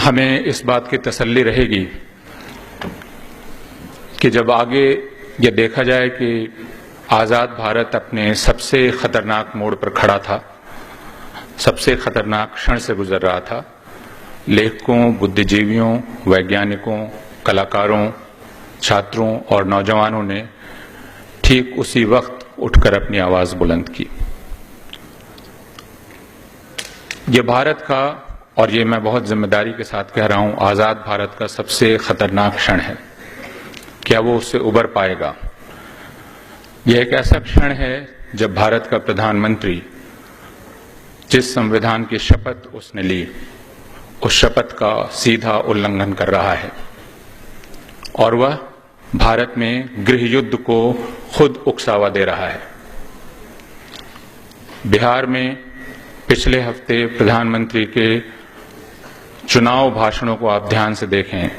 हमें इस बात की तसल्ली रहेगी कि जब आगे ये देखा जाए कि आज़ाद भारत अपने सबसे खतरनाक मोड़ पर खड़ा था, सबसे खतरनाक क्षण से गुजर रहा था, लेखकों, बुद्धिजीवियों, वैज्ञानिकों, कलाकारों, छात्रों और नौजवानों ने ठीक उसी वक्त उठकर अपनी आवाज बुलंद की। ये भारत का, और ये मैं बहुत जिम्मेदारी के साथ कह रहा हूं, आजाद भारत का सबसे खतरनाक क्षण है। क्या वो उससे उबर पाएगा? यह एक ऐसा क्षण है जब भारत का प्रधानमंत्री जिस संविधान की शपथ उसने ली, उस शपथ का सीधा उल्लंघन कर रहा है और वह भारत में गृह युद्ध को खुद उकसावा दे रहा है। बिहार में पिछले हफ्ते प्रधानमंत्री के चुनाव भाषणों को आप ध्यान से देखें,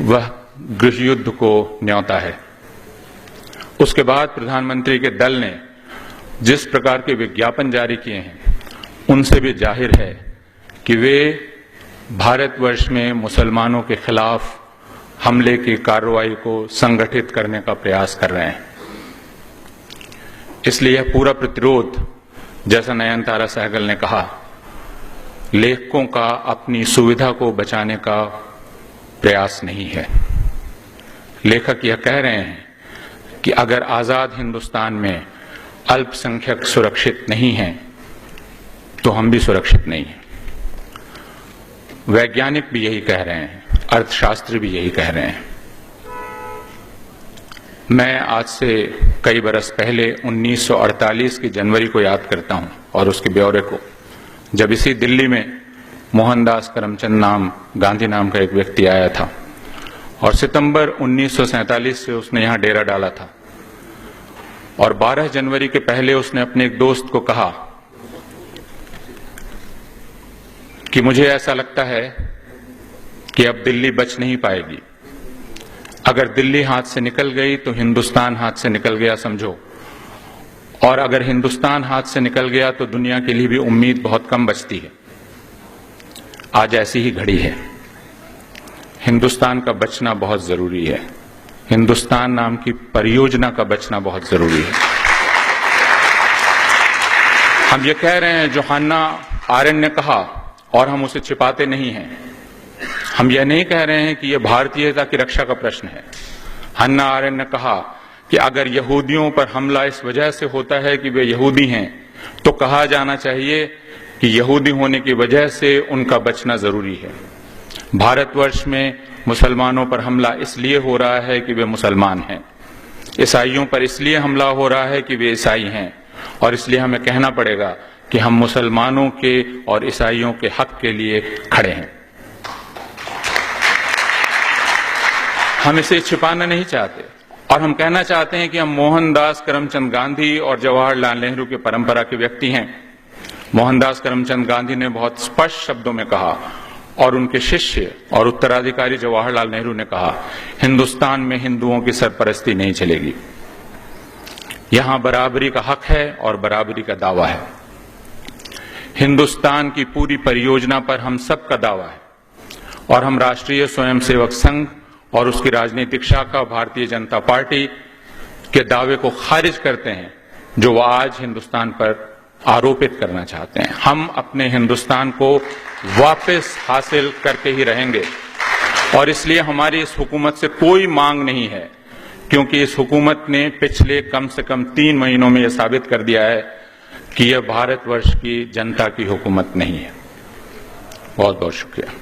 वह गृह युद्ध को न्योता है। उसके बाद प्रधानमंत्री के दल ने जिस प्रकार के विज्ञापन जारी किए हैं, उनसे भी जाहिर है कि वे भारतवर्ष में मुसलमानों के खिलाफ हमले की कार्रवाई को संगठित करने का प्रयास कर रहे हैं। इसलिए यह पूरा प्रतिरोध, जैसा नयनतारा सहगल ने कहा, लेखकों का अपनी सुविधा को बचाने का प्रयास नहीं है। लेखक यह कह रहे हैं कि अगर आजाद हिंदुस्तान में अल्पसंख्यक सुरक्षित नहीं हैं, तो हम भी सुरक्षित नहीं हैं। वैज्ञानिक भी यही कह रहे हैं, अर्थशास्त्री भी यही कह रहे हैं। मैं आज से कई बरस पहले 1948 की जनवरी को याद करता हूं और उसके ब्यौरे को, जब इसी दिल्ली में मोहनदास करमचंद गांधी नाम का एक व्यक्ति आया था और सितंबर 1947 से उसने यहां डेरा डाला था। और 12 जनवरी के पहले उसने अपने एक दोस्त को कहा कि मुझे ऐसा लगता है कि अब दिल्ली बच नहीं पाएगी। अगर दिल्ली हाथ से निकल गई तो हिंदुस्तान हाथ से निकल गया समझो, और अगर हिंदुस्तान हाथ से निकल गया तो दुनिया के लिए भी उम्मीद बहुत कम बचती है। आज ऐसी ही घड़ी है। हिंदुस्तान का बचना बहुत जरूरी है। हिंदुस्तान नाम की परियोजना का बचना बहुत जरूरी है। हम ये कह रहे हैं जो हन्ना आरेंट ने कहा, और हम उसे छिपाते नहीं हैं। हम यह नहीं कह रहे हैं कि यह भारतीयता की रक्षा का प्रश्न है। हन्ना आरेंट ने कहा कि अगर यहूदियों पर हमला इस वजह से होता है कि वे यहूदी हैं, तो कहा जाना चाहिए कि यहूदी होने की वजह से उनका बचना जरूरी है। भारतवर्ष में मुसलमानों पर हमला इसलिए हो रहा है कि वे मुसलमान हैं। ईसाइयों पर इसलिए हमला हो रहा है कि वे ईसाई हैं, और इसलिए हमें कहना पड़ेगा कि हम मुसलमानों के और ईसाइयों के हक के लिए खड़े हैं। हम इसे छिपाना नहीं चाहते, और हम कहना चाहते हैं कि हम मोहनदास करमचंद गांधी और जवाहरलाल नेहरू की परंपरा के व्यक्ति हैं। मोहनदास करमचंद गांधी ने बहुत स्पष्ट शब्दों में कहा, और उनके शिष्य और उत्तराधिकारी जवाहरलाल नेहरू ने कहा, हिंदुस्तान में हिंदुओं की सरपरस्ती नहीं चलेगी। यहां बराबरी का हक है और बराबरी का दावा है। हिंदुस्तान की पूरी परियोजना पर हम सबका दावा है, और हम राष्ट्रीय स्वयंसेवक संघ और उसकी राजनीतिक शाखा भारतीय जनता पार्टी के दावे को खारिज करते हैं, जो वह आज हिंदुस्तान पर आरोपित करना चाहते हैं। हम अपने हिंदुस्तान को वापस हासिल करके ही रहेंगे, और इसलिए हमारी इस हुकूमत से कोई मांग नहीं है, क्योंकि इस हुकूमत ने पिछले कम से कम 3 महीनों में यह साबित कर दिया है कि यह भारतवर्ष की जनता की हुकूमत नहीं है। बहुत बहुत शुक्रिया।